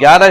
11